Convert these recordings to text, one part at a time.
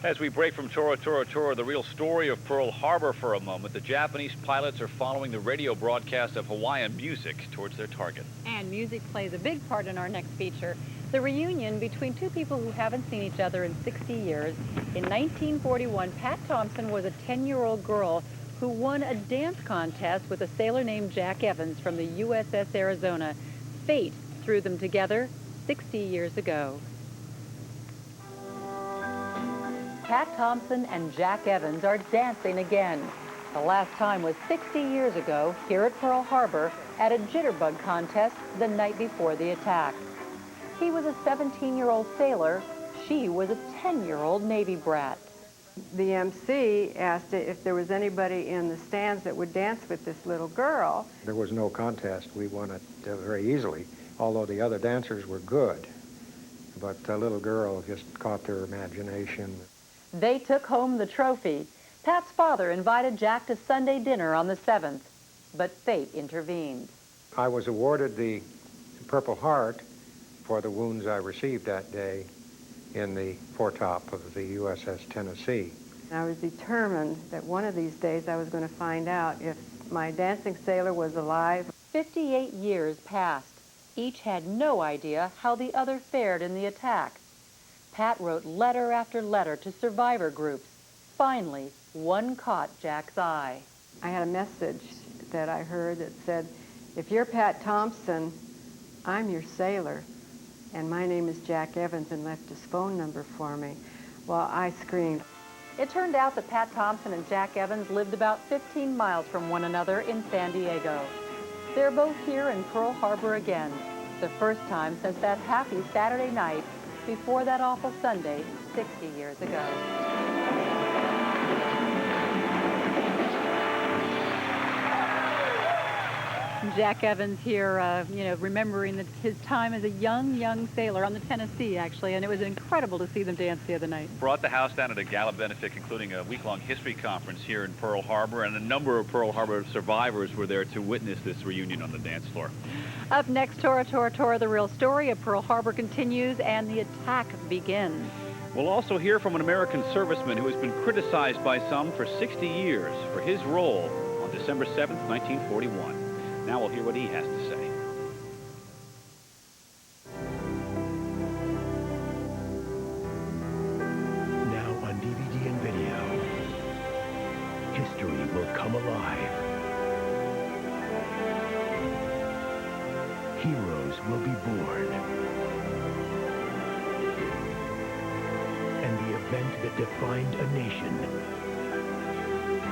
As we break from Tora Tora Tora, the real story of Pearl Harbor for a moment, the Japanese pilots are following the radio broadcast of Hawaiian music towards their target. And music plays a big part in our next feature. The reunion between two people who haven't seen each other in 60 years. In 1941, Pat Thompson was a 10-year-old girl who won a dance contest with a sailor named Jack Evans from the USS Arizona. Fate threw them together 60 years ago. Pat Thompson and Jack Evans are dancing again. The last time was 60 years ago here at Pearl Harbor at a Jitterbug contest the night before the attack. He was a 17-year-old sailor. She was a 10-year-old Navy brat. The MC asked if there was anybody in the stands that would dance with this little girl. There was no contest. We won it very easily, although the other dancers were good. But the little girl just caught their imagination. They took home the trophy. Pat's father invited Jack to Sunday dinner on the 7th, but fate intervened. I was awarded the Purple Heart for the wounds I received that day in the foretop of the USS Tennessee. I was determined that one of these days I was going to find out if my dancing sailor was alive. 58 years passed. Each had no idea how the other fared in the attack. Pat wrote letter after letter to survivor groups. Finally, one caught Jack's eye. I had a message that I heard that said, if you're Pat Thompson, I'm your sailor, and my name is Jack Evans, and left his phone number for me. Well, I screamed. It turned out that Pat Thompson and Jack Evans lived about 15 miles from one another in San Diego. They're both here in Pearl Harbor again, the first time since that happy Saturday night before that awful Sunday 60 years ago. Jack Evans here, remembering his time as a young sailor on the Tennessee, actually, and it was incredible to see them dance the other night. Brought the house down at a gala benefit, including a week-long history conference here in Pearl Harbor, and a number of Pearl Harbor survivors were there to witness this reunion on the dance floor. Up next, Tora Tora Tora, the real story of Pearl Harbor continues, and the attack begins. We'll also hear from an American serviceman who has been criticized by some for 60 years for his role on December 7th, 1941. Now we'll hear what he has to say. Now on DVD and video, history will come alive. Heroes will be born. And the event that defined a nation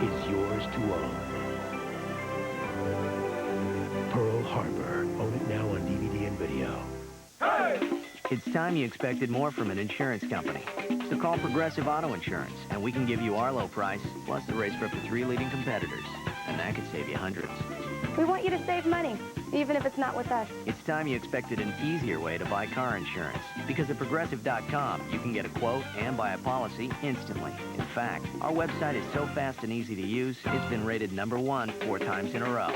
is yours to own. Pearl Harbor. Own it now on DVD and video. Hey! It's time you expected more from an insurance company. So call Progressive Auto Insurance, and we can give you our low price, plus the rates for up to 3 leading competitors. And that could save you hundreds. We want you to save money, even if it's not with us. It's time you expected an easier way to buy car insurance. Because at Progressive.com, you can get a quote and buy a policy instantly. In fact, our website is so fast and easy to use, it's been rated #1 4 times in a row.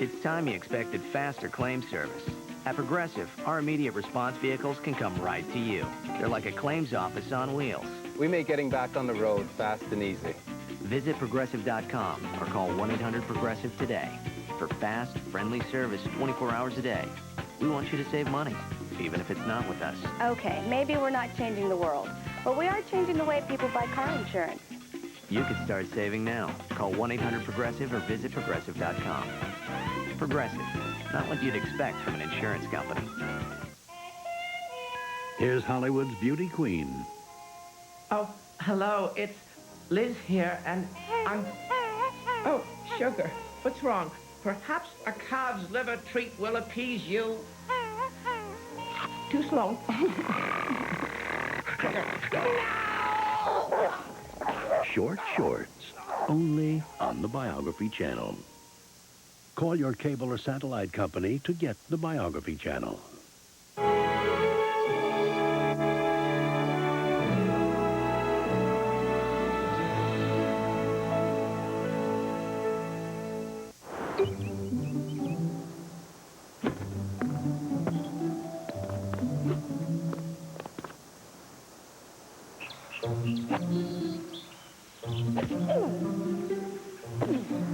It's time you expected faster claim service. At Progressive, our immediate response vehicles can come right to you. They're like a claims office on wheels. We make getting back on the road fast and easy. Visit Progressive.com or call 1-800-PROGRESSIVE today for fast, friendly service 24 hours a day. We want you to save money, even if it's not with us. Okay, maybe we're not changing the world, but we are changing the way people buy car insurance. You could start saving now. Call 1-800-PROGRESSIVE or visit Progressive.com. Progressive, not what you'd expect from an insurance company. Here's Hollywood's beauty queen. Oh, hello, it's Liz here, and I'm... Oh, sugar, what's wrong? Perhaps a calf's liver treat will appease you. Too slow. Short Shorts, only on the Biography Channel. Call your cable or satellite company to get the Biography Channel.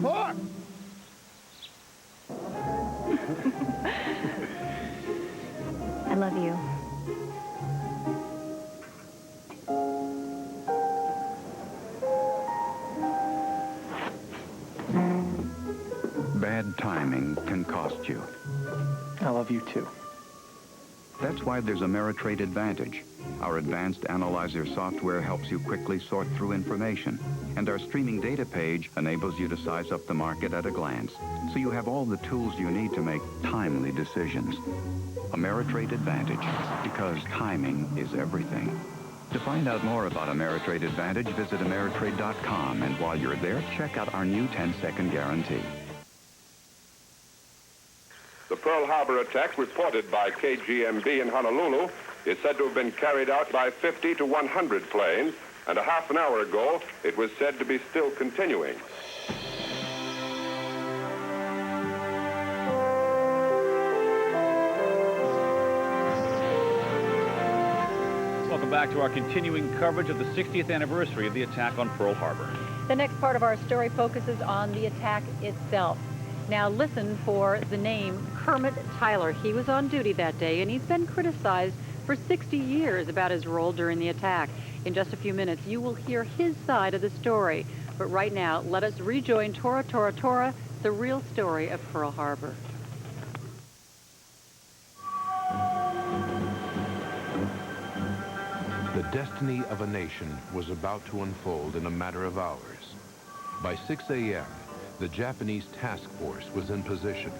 More! I love you. Bad timing can cost you. I love you too. That's why there's Ameritrade Advantage. Our advanced analyzer software helps you quickly sort through information, and our streaming data page enables you to size up the market at a glance, so you have all the tools you need to make timely decisions. Ameritrade Advantage, because timing is everything. To find out more about Ameritrade Advantage, visit Ameritrade.com, and while you're there, check out our new 10-second guarantee. The Pearl Harbor attack reported by KGMB in Honolulu is said to have been carried out by 50 to 100 planes, and a half an hour ago, it was said to be still continuing. Welcome back to our continuing coverage of the 60th anniversary of the attack on Pearl Harbor. The next part of our story focuses on the attack itself. Now listen for the name Kermit Tyler. He was on duty that day, and he's been criticized for 60 years about his role during the attack. In just a few minutes, you will hear his side of the story. But right now, let us rejoin Tora Tora Tora, the real story of Pearl Harbor. The destiny of a nation was about to unfold in a matter of hours. By 6 a.m., the Japanese task force was in position.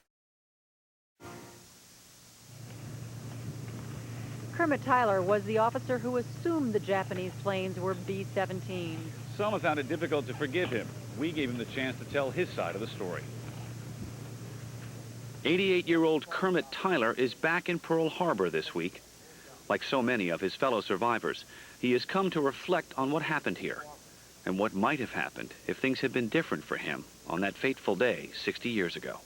Kermit Tyler was the officer who assumed the Japanese planes were B-17. Some have found it difficult to forgive him. We gave him the chance to tell his side of the story. 88-year-old Kermit Tyler is back in Pearl Harbor this week. Like so many of his fellow survivors, he has come to reflect on what happened here and what might have happened if things had been different for him on that fateful day 60 years ago.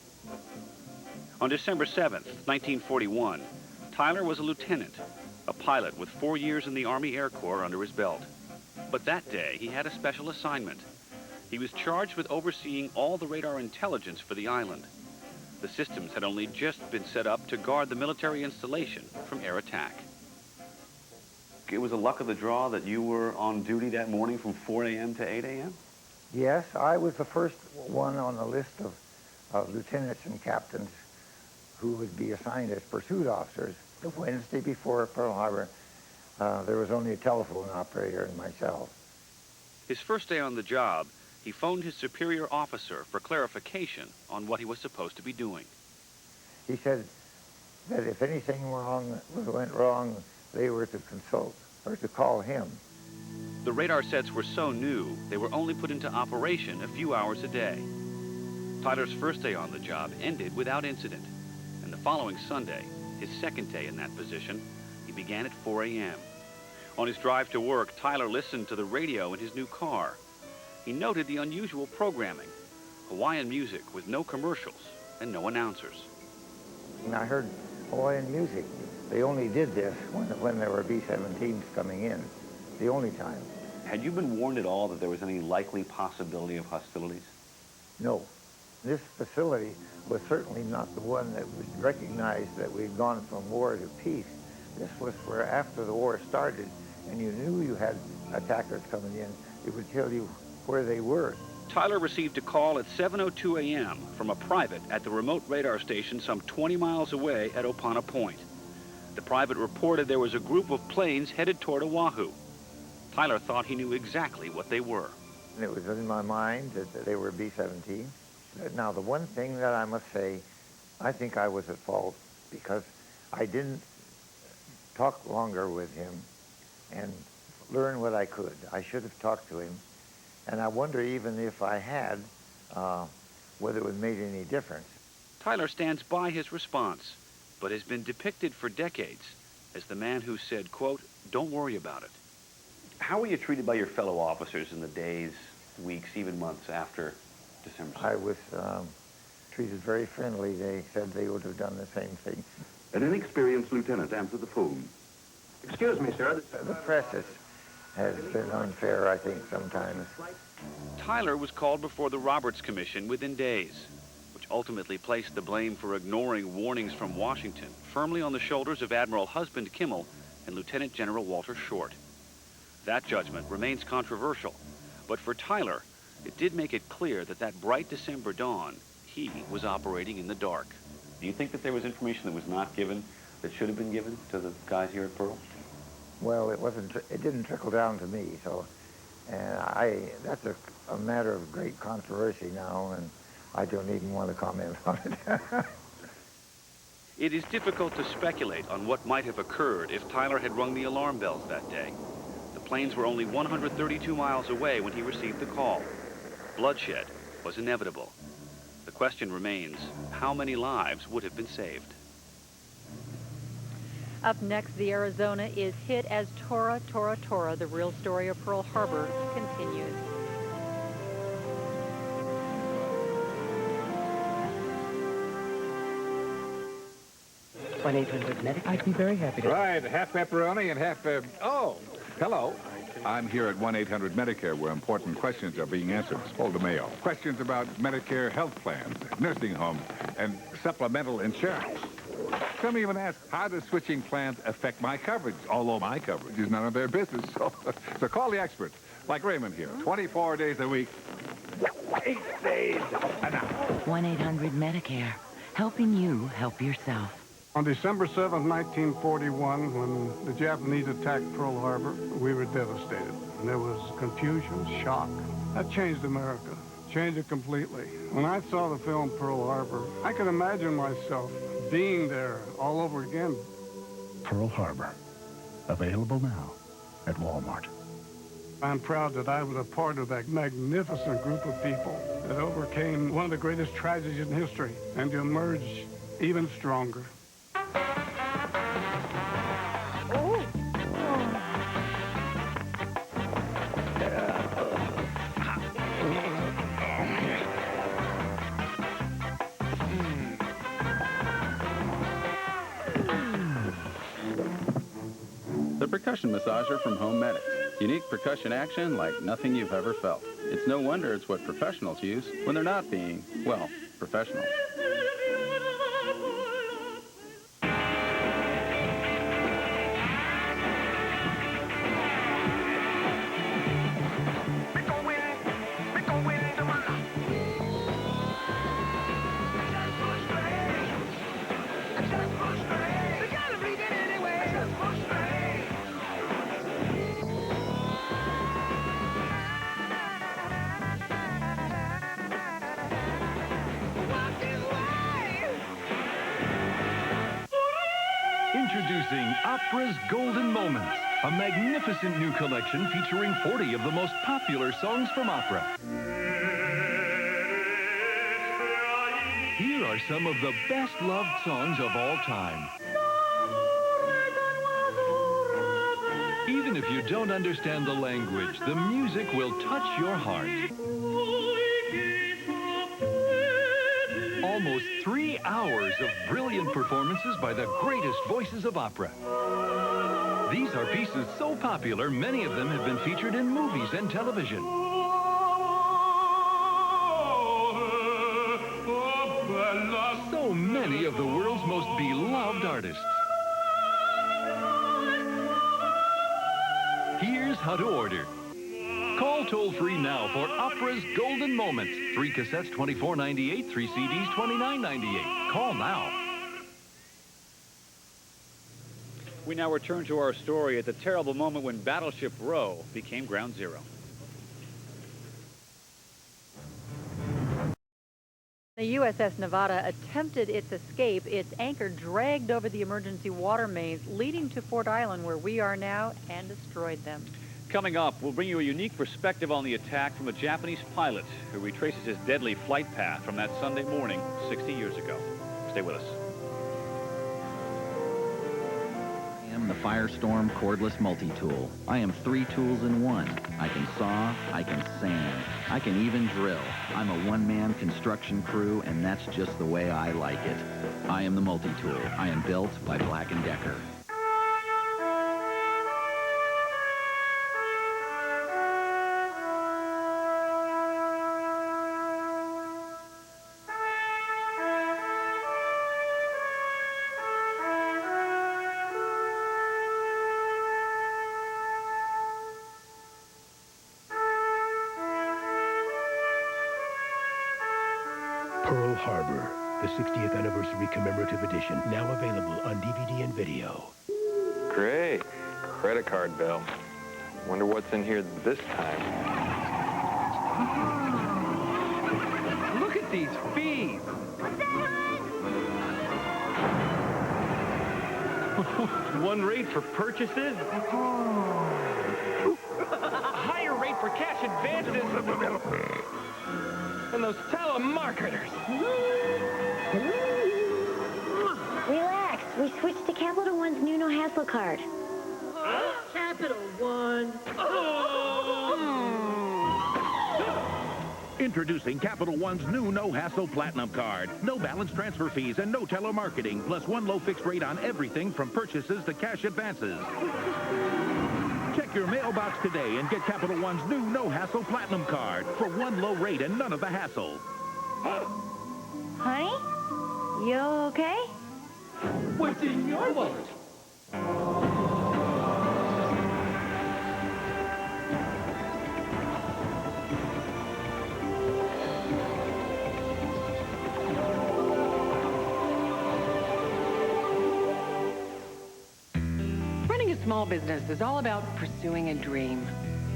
On December 7th, 1941, Tyler was a lieutenant, a pilot with 4 years in the Army Air Corps under his belt. But that day, he had a special assignment. He was charged with overseeing all the radar intelligence for the island. The systems had only just been set up to guard the military installation from air attack. It was a luck of the draw that you were on duty that morning from 4 a.m. to 8 a.m.? Yes, I was the first one on the list of lieutenants and captains who would be assigned as pursuit officers. The Wednesday before Pearl Harbor, there was only a telephone operator and myself. His first day on the job, he phoned his superior officer for clarification on what he was supposed to be doing. He said that if anything went wrong, they were to consult or to call him. The radar sets were so new, they were only put into operation a few hours a day. Tyler's first day on the job ended without incident, and the following Sunday, his second day in that position, he began at 4 a.m. On his drive to work, Tyler listened to the radio in his new car. He noted the unusual programming, Hawaiian music with no commercials and no announcers. And I heard Hawaiian music. They only did this when there were B-17s coming in, the only time. Had you been warned at all that there was any likely possibility of hostilities? No. This facility was certainly not the one that was recognized that we'd gone from war to peace. This was where after the war started and you knew you had attackers coming in, it would tell you where they were. Tyler received a call at 7:02 a.m. from a private at the remote radar station some 20 miles away at Opana Point. The private reported there was a group of planes headed toward Oahu. Tyler thought he knew exactly what they were. And it was in my mind that they were B-17. Now, the one thing that I must say, I think I was at fault because I didn't talk longer with him and learn what I could. I should have talked to him. And I wonder even if I had, whether it would have made any difference. Tyler stands by his response, but has been depicted for decades as the man who said, quote, "Don't worry about it." How were you treated by your fellow officers in the days, weeks, even months after December 7th? I was treated very friendly. They said they would have done the same thing. An inexperienced lieutenant answered the phone. Excuse me, sir. The presses. has been unfair, I think, sometimes. Tyler was called before the Roberts Commission within days, which ultimately placed the blame for ignoring warnings from Washington firmly on the shoulders of Admiral Husband Kimmel and Lieutenant General Walter Short. That judgment remains controversial, but for Tyler, it did make it clear that that bright December dawn, he was operating in the dark. Do you think that there was information that was not given that should have been given to the guys here at Pearl? Well, it didn't trickle down to me, so, and that's a matter of great controversy now, and I don't even want to comment on it. It is difficult to speculate on what might have occurred if Tyler had rung the alarm bells that day. The planes were only 132 miles away when he received the call. Bloodshed was inevitable. The question remains, how many lives would have been saved? Up next, the Arizona is hit as Tora Tora Tora, the real story of Pearl Harbor, continues. 1-800-MEDIC. I'd be very happy to. Right, half pepperoni and half, oh, hello. I'm here at 1-800-Medicare, where important questions are being answered. Hold the mail. Questions about Medicare health plans, nursing homes, and supplemental insurance. Some even ask, how does switching plans affect my coverage? Although my coverage is none of their business. So call the experts, like Raymond here, 24 days a week, 8 days an hour. 1-800-Medicare, helping you help yourself. On December 7th, 1941, when the Japanese attacked Pearl Harbor, we were devastated. And there was confusion, shock. That changed America, changed it completely. When I saw the film Pearl Harbor, I could imagine myself being there all over again. Pearl Harbor, available now at Walmart. I'm proud that I was a part of that magnificent group of people that overcame one of the greatest tragedies in history and to emerge even stronger. The Percussion Massager from Homedics. Unique percussion action like nothing you've ever felt. It's no wonder it's what professionals use when they're not being, well, professionals. Introducing Opera's Golden Moments, a magnificent new collection featuring 40 of the most popular songs from opera. Here are some of the best-loved songs of all time. Even if you don't understand the language, the music will touch your heart. Almost 3 hours of brilliant performances by the greatest voices of opera. These are pieces so popular, many of them have been featured in movies and television. So many of the world's most beloved artists. Here's how to order. Call toll-free now for Opera's Golden Moments. 3 cassettes, $24.98. 3 CDs, $29.98. Call now. We now return to our story at the terrible moment when Battleship Row became Ground Zero. The USS Nevada attempted its escape. Its anchor dragged over the emergency water mains leading to Ford Island, where we are now, and destroyed them. Coming up, we'll bring you a unique perspective on the attack from a Japanese pilot who retraces his deadly flight path from that Sunday morning 60 years ago. Stay with us. I am the Firestorm Cordless Multi-Tool. I am 3 tools in one. I can saw, I can sand, I can even drill. I'm a one-man construction crew, and that's just the way I like it. I am the Multi-Tool. I am built by Black & Decker. Pearl Harbor, the 60th anniversary commemorative edition, now available on DVD and video. Great. Credit card bill. Wonder what's in here this time. Look at these fees. One rate for purchases. A higher rate for cash advances. And those telemarketers. Relax. We switched to Capital One's new no-hassle card. Capital One. Introducing Capital One's new no-hassle Platinum Card. No balance transfer fees and no telemarketing, plus one low fixed rate on everything from purchases to cash advances. Check your mailbox today and get Capital One's new no-hassle Platinum Card for one low rate and none of the hassle. Honey? You okay? What's in your wallet? Running a small business is all about pursuing a dream,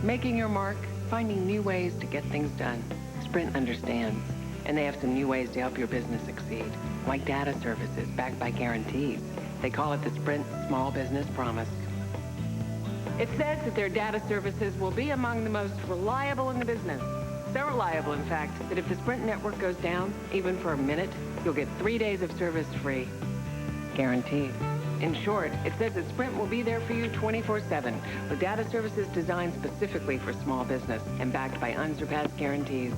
making your mark, finding new ways to get things done. Sprint understands, and they have some new ways to help your business succeed, like data services backed by guarantees. They call it the Sprint Small Business Promise. It says that their data services will be among the most reliable in the business. So reliable, in fact, that if the Sprint network goes down, even for a minute, you'll get 3 days of service free. Guaranteed. In short, it says that Sprint will be there for you 24/7, with data services designed specifically for small business and backed by unsurpassed guarantees.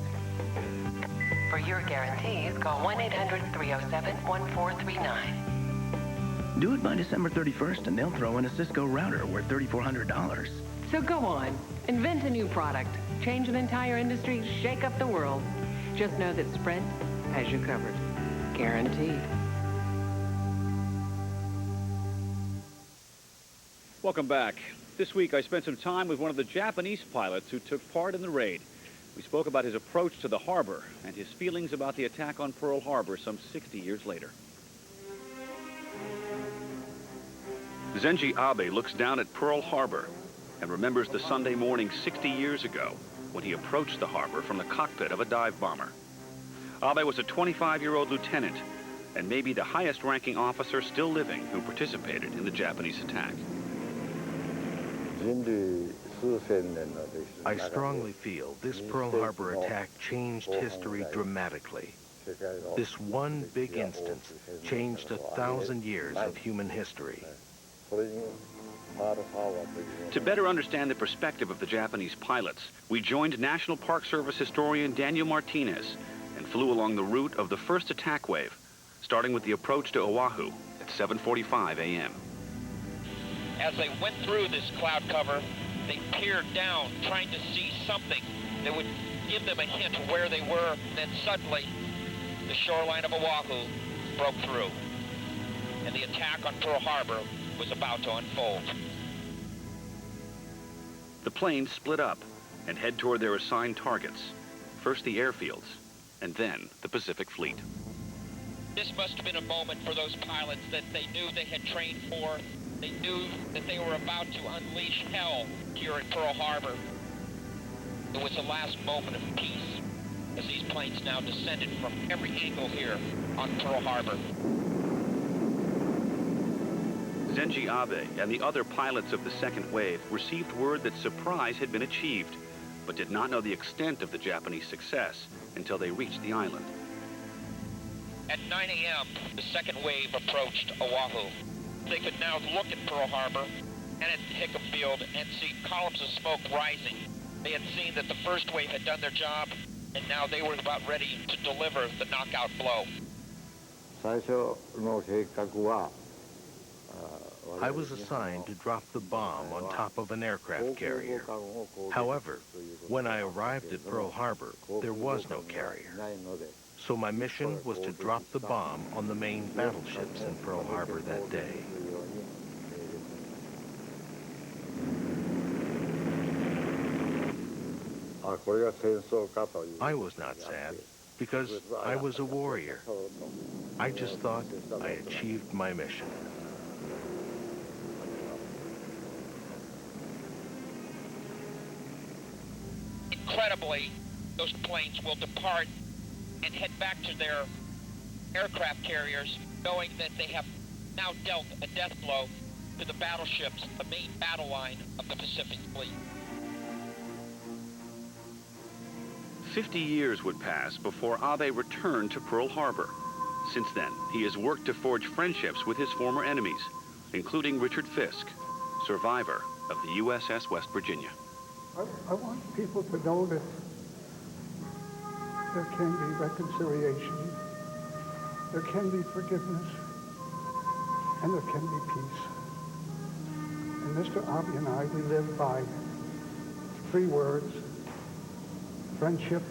For your guarantees, call 1-800-307-1439. Do it by December 31st, and they'll throw in a Cisco router worth $3,400. So go on, invent a new product, change an entire industry, shake up the world. Just know that Sprint has you covered. Guaranteed. Welcome back. This week I spent some time with one of the Japanese pilots who took part in the raid. We spoke about his approach to the harbor and his feelings about the attack on Pearl Harbor some 60 years later. Zenji Abe looks down at Pearl Harbor and remembers the Sunday morning 60 years ago when he approached the harbor from the cockpit of a dive bomber. Abe was a 25-year-old lieutenant and maybe the highest-ranking officer still living who participated in the Japanese attack. I strongly feel this Pearl Harbor attack changed history dramatically. This one big instance changed 1,000 years of human history. To better understand the perspective of the Japanese pilots, we joined National Park Service historian Daniel Martinez and flew along the route of the first attack wave, starting with the approach to Oahu at 7:45 a.m. As they went through this cloud cover, they peered down, trying to see something that would give them a hint of where they were. Then suddenly, the shoreline of Oahu broke through, and the attack on Pearl Harbor was about to unfold. The planes split up and head toward their assigned targets, first the airfields, and then the Pacific Fleet. This must have been a moment for those pilots that they knew they had trained for. They knew that they were about to unleash hell here at Pearl Harbor. It was the last moment of peace as these planes now descended from every angle here on Pearl Harbor. Zenji Abe and the other pilots of the second wave received word that surprise had been achieved, but did not know the extent of the Japanese success until they reached the island. At 9 a.m., the second wave approached Oahu. They could now look at Pearl Harbor and at Hickam Field and see columns of smoke rising. They had seen that the first wave had done their job, and now they were about ready to deliver the knockout blow. I was assigned to drop the bomb on top of an aircraft carrier. However, when I arrived at Pearl Harbor, there was no carrier. So my mission was to drop the bomb on the main battleships in Pearl Harbor that day. I was not sad. because I was a warrior. I just thought I achieved my mission. Incredibly, those planes will depart and head back to their aircraft carriers, knowing that they have now dealt a death blow to the battleships, the main battle line of the Pacific Fleet. 50 years would pass before Abe returned to Pearl Harbor. Since then, he has worked to forge friendships with his former enemies, including Richard Fisk, survivor of the USS West Virginia. I want people to know that there can be reconciliation, there can be forgiveness, and there can be peace. And Mr. Abe and I, we live by 3 words: friendship,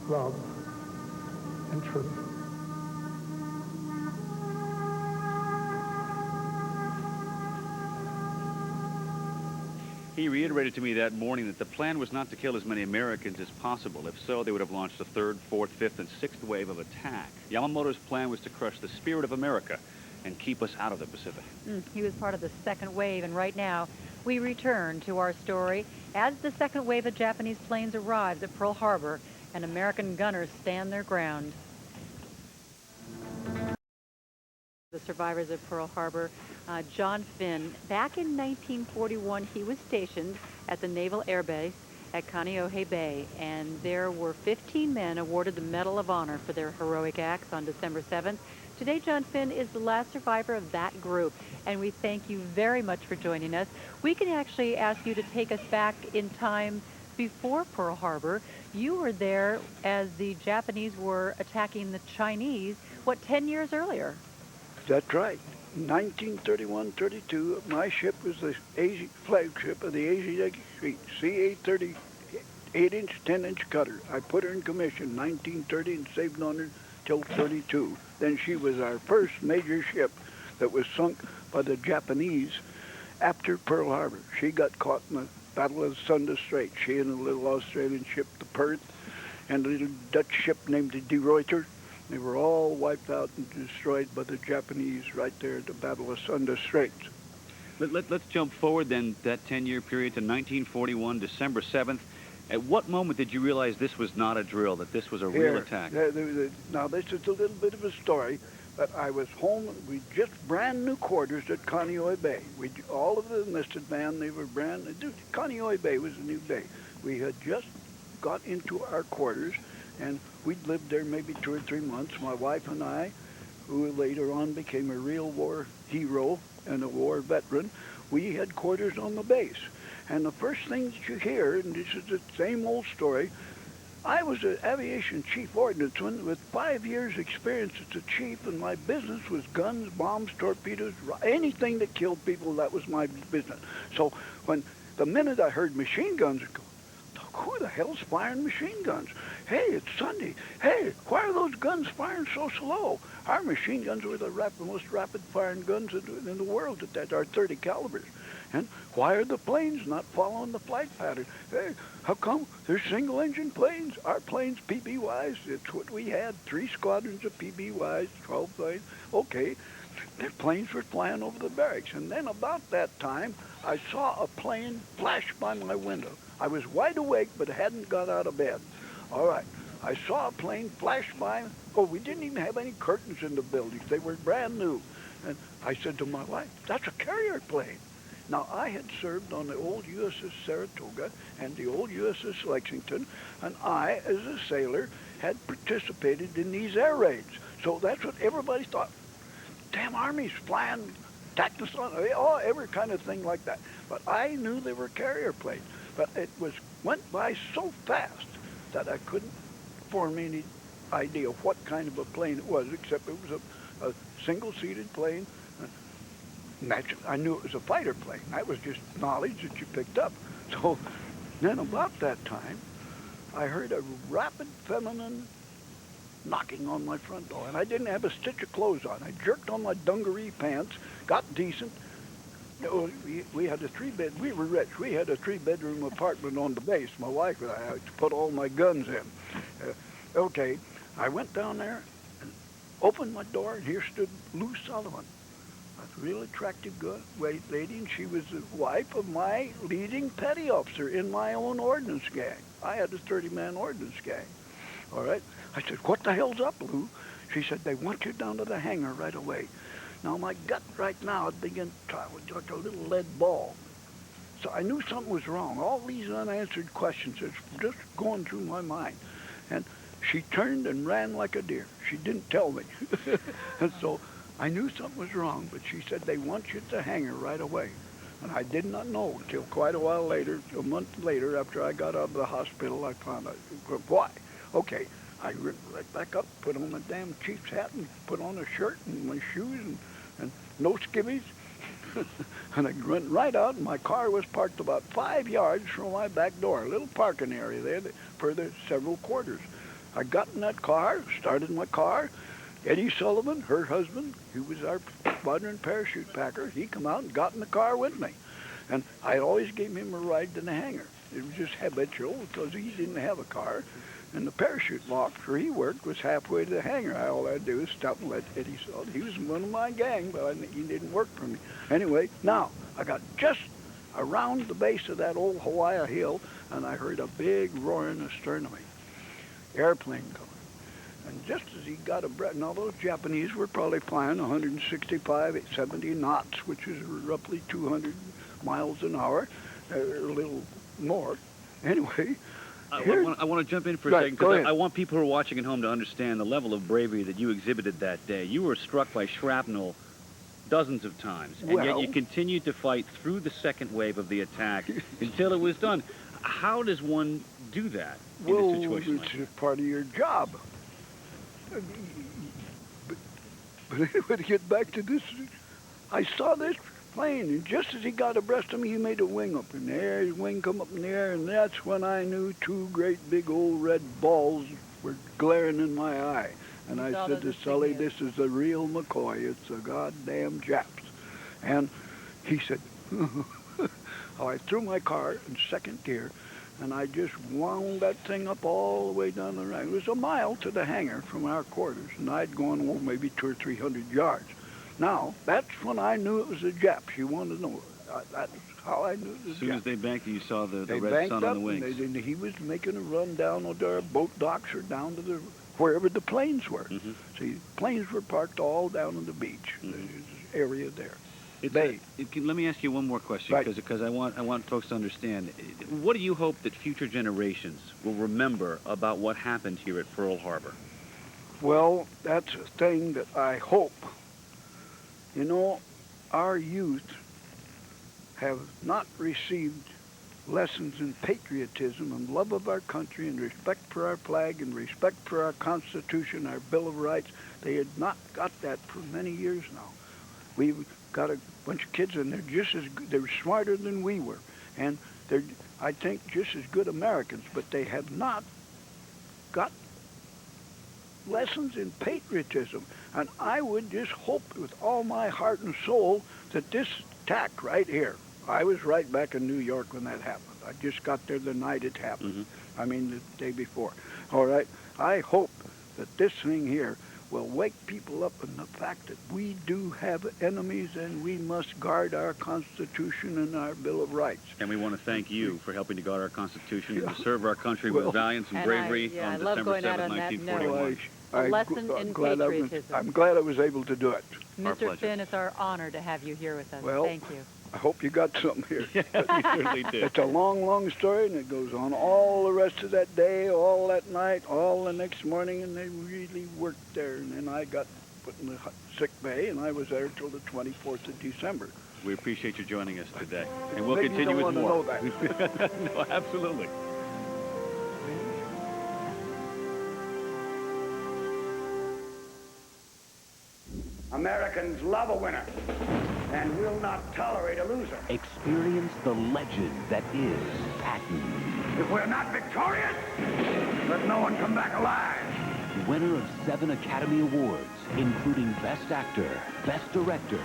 love, and truth. He reiterated to me that morning that the plan was not to kill as many Americans as possible. If so, they would have launched a 3rd, 4th, 5th, and 6th wave of attack. Yamamoto's plan was to crush the spirit of America and keep us out of the Pacific. He was part of the 2nd wave, and right now we return to our story as the 2nd wave of Japanese planes arrives at Pearl Harbor and American gunners stand their ground. The survivors of Pearl Harbor, John Finn. Back in 1941, he was stationed at the Naval Air Base at Kaneohe Bay, and there were 15 men awarded the Medal of Honor for their heroic acts on December 7th. Today, John Finn is the last survivor of that group, and we thank you very much for joining us. We can actually ask you to take us back in time before Pearl Harbor. You were there as the Japanese were attacking the Chinese, what, 10 years earlier? That's right. 1931-32, my ship was the flagship of the Asiatic Fleet, CA-30, 8-inch, 10-inch cutter. I put her in commission 1930 and saved on her till 32. Then she was our first major ship that was sunk by the Japanese after Pearl Harbor. She got caught in the Battle of Sunda Strait. She and a little Australian ship, the Perth, and a little Dutch ship named the De Ruyter. They were all wiped out and destroyed by the Japanese right there at the Battle of Sunda Straits. Let's jump forward then, that 10-year period to 1941, December 7th. At what moment did you realize this was not a drill, that this was a real attack? Now, this is a little bit of a story, but I was home. We just brand new quarters at Kaneohe Bay. All of the enlisted men, they were brand new. Kaneohe Bay was a new bay. We had just got into our quarters, and we'd lived there maybe 2 or 3 months. My wife and I, who later on became a real war hero and a war veteran, we had quarters on the base. And the first thing that you hear, and this is the same old story, I was an aviation chief ordnanceman with 5 years experience as a chief, and my business was guns, bombs, torpedoes, anything that killed people. That was my business. So when the minute I heard machine guns go, who the hell's firing machine guns? Hey, it's Sunday. Hey, why are those guns firing so slow? Our machine guns were the most rapid-firing guns in the world at that, our 30 calibers. And why are the planes not following the flight pattern? Hey, how come they're single-engine planes? Our planes, PBYs, it's what we had, 3 squadrons of PBYs, 12 planes. Okay, their planes were flying over the barracks. And then about that time, I saw a plane flash by my window. I was wide awake, but hadn't got out of bed. All right, I saw a plane flash by. Oh, we didn't even have any curtains in the buildings. They were brand new. And I said to my wife, that's a carrier plane. Now, I had served on the old USS Saratoga and the old USS Lexington, and I, as a sailor, had participated in these air raids. So that's what everybody thought. Damn Army's flying tactics on, every kind of thing like that. But I knew they were carrier planes. But it went by so fast that I couldn't form any idea of what kind of a plane it was, except it was a single-seated plane. Naturally, I knew it was a fighter plane. That was just knowledge that you picked up. So then about that time, I heard a rapid feminine knocking on my front door, and I didn't have a stitch of clothes on. I jerked on my dungaree pants, got decent. We had a 3-bed. We were rich. We had a 3-bedroom apartment on the base. My wife and I had to put all my guns in. Okay, I went down there and opened my door, and here stood Lou Sullivan, a real attractive lady, and she was the wife of my leading petty officer in my own ordnance gang. I had a 30-man ordnance gang. All right? I said, what the hell's up, Lou? She said, they want you down to the hangar right away. Now, my gut right now had begun like a little lead ball. So I knew something was wrong. All these unanswered questions are just going through my mind. And she turned and ran like a deer. She didn't tell me. And so I knew something was wrong, but she said, they want you at the hangar right away. And I did not know until quite a while later, a month later, after I got out of the hospital, I found out why. Okay, I ripped right back up, put on the damn chief's hat, and put on a shirt and my shoes and no skivvies. And I went right out, and my car was parked about 5 yards from my back door, a little parking area there for the several quarters. I got in that car, started my car. Eddie Sullivan, her husband, who was our squadron parachute packer, he come out and got in the car with me. And I always gave him a ride to the hangar. It was just habitual because he didn't have a car. And the parachute lock where he worked was halfway to the hangar. All I'd do is stop and let Eddie Sullivan. He was one of my gang, but he didn't work for me. Anyway, now, I got just around the base of that old Hawaii hill, and I heard a big roaring astern of me. Airplane coming. And just as he got a breath, now those Japanese were probably flying 165, 70 knots, which is roughly 200 miles an hour, a little more. Anyway, I want to jump in for a second, because I want people who are watching at home to understand the level of bravery that you exhibited that day. You were struck by shrapnel dozens of times, and yet you continued to fight through the second wave of the attack until it was done. How does one do that in a situation like that? It's part of your job. But anyway, to get back to this, I saw this plane, and just as he got abreast of me, he made a wing up in the air. His wing come up in the air, and that's when I knew two great big old red balls were glaring in my eye. And I said to Sully, this is the real McCoy. It's the goddamn Japs. And he said, I threw my car in second gear, and I just wound that thing up all the way down the range. It was a mile to the hangar from our quarters, and I'd gone maybe 200 or 300 yards. Now, that's when I knew it was the Japs. You want to know. That's how I knew it was the Japs. As soon as they banked you, you saw the red sun on the wings. And he was making a run down to our boat docks or down to wherever the planes were. See, planes were parked all down on the beach. There's an area there. Let me ask you one more question, because I want folks to understand. What do you hope that future generations will remember about what happened here at Pearl Harbor? Well, that's a thing that I hope. You know, our youth have not received lessons in patriotism and love of our country and respect for our flag and respect for our Constitution, our Bill of Rights. They had not got that for many years now. We've got a bunch of kids, and they're smarter than we were, and they're, I think, just as good Americans, but they have not got lessons in patriotism. And I would just hope with all my heart and soul that this attack right here, I was right back in New York when that happened. I just got there the night it happened. I mean, the day before. All right? I hope that this thing here will wake people up in the fact that we do have enemies and we must guard our Constitution and our Bill of Rights. And we want to thank you for helping to guard our Constitution and to serve our country with valiance and bravery on December 7th, 1941. A lesson in patriotism. I'm glad I was able to do it. Mr. Finn, it's our honor to have you here with us. Well, thank you. I hope you got something here. Yeah, you certainly did. It's a long, long story, and it goes on all the rest of that day, all that night, all the next morning, and they really worked there. And then I got put in the sick bay, and I was there till the 24th of December. We appreciate you joining us today, and we'll Maybe continue you with don't more. want to know that. No, absolutely. Americans love a winner and will not tolerate a loser. Experience the legend that is Patton. If we're not victorious, let no one come back alive. Winner of 7 Academy Awards, including Best Actor, Best Director,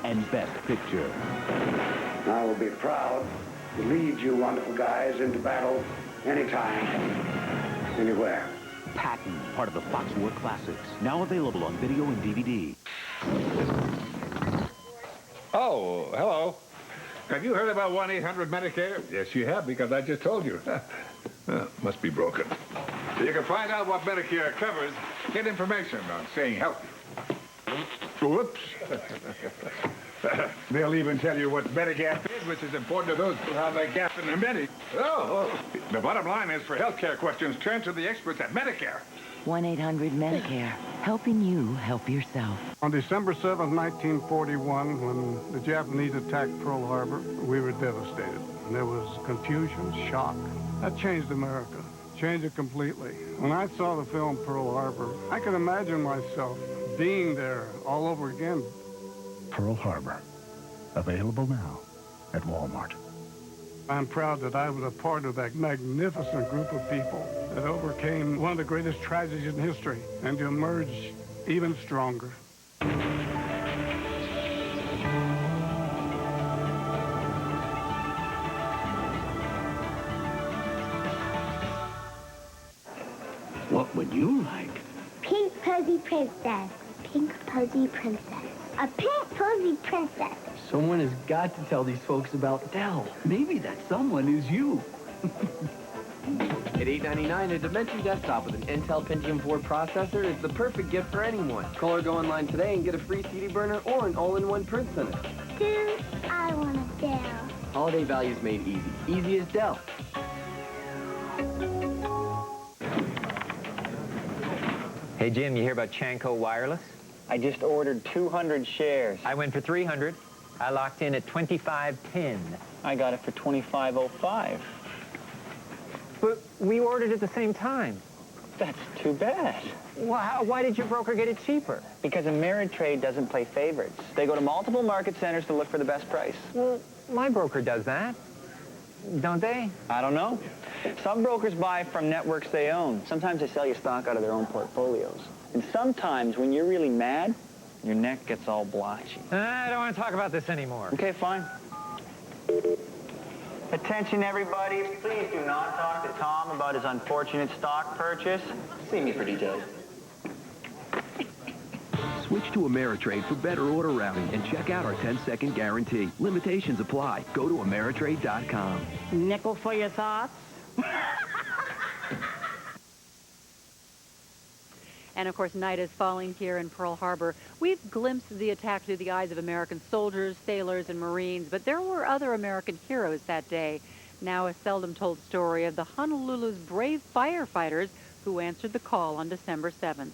and Best Picture. I will be proud to lead you wonderful guys into battle anytime, anywhere. Patton, part of the Fox War Classics. Now available on video and DVD. Oh, hello. Have you heard about 1-800-Medicare? Yes, you have, because I just told you. Must be broken. You can find out what Medicare covers, get information on staying healthy. Whoops. They'll even tell you what Medigap is, which is important to those who have a gap in their Medi. Oh. The bottom line is, for healthcare questions, turn to the experts at Medicare. 1-800-Medicare, helping you help yourself. On December 7th, 1941, when the Japanese attacked Pearl Harbor, we were devastated. And there was confusion, shock. That changed America, changed it completely. When I saw the film Pearl Harbor, I could imagine myself being there all over again. Pearl Harbor, available now at Walmart. I'm proud that I was a part of that magnificent group of people that overcame one of the greatest tragedies in history and to emerge even stronger. What would you like? Pink Posy Princess. Pink Posy Princess. A pink Posy Princess. Someone has got to tell these folks about Dell. Maybe that someone is you. At $8.99, a Dimension desktop with an Intel Pentium 4 processor is the perfect gift for anyone. Call or go online today and get a free CD burner or an all-in-one print center. Dude, I want a Dell. Holiday values made easy. Easy as Dell. Hey, Jim, you hear about Chanco Wireless? I just ordered 200 shares. I went for 300. I locked in at 25.10. I got it for 25.05. But we ordered at the same time. That's too bad. Why did your broker get it cheaper? Because Ameritrade doesn't play favorites. They go to multiple market centers to look for the best price. Well, my broker does that. Don't they? I don't know. Some brokers buy from networks they own. Sometimes they sell you stock out of their own portfolios. And sometimes, when you're really mad, your neck gets all blotchy. I don't want to talk about this anymore. Okay, fine. Attention, everybody. Please do not talk to Tom about his unfortunate stock purchase. See me for details. Switch to Ameritrade for better order routing and check out our 10-second guarantee. Limitations apply. Go to Ameritrade.com. Nickel for your thoughts? And, of course, night is falling here in Pearl Harbor. We've glimpsed the attack through the eyes of American soldiers, sailors, and Marines, but there were other American heroes that day. Now a seldom-told story of the Honolulu's brave firefighters who answered the call on December 7th.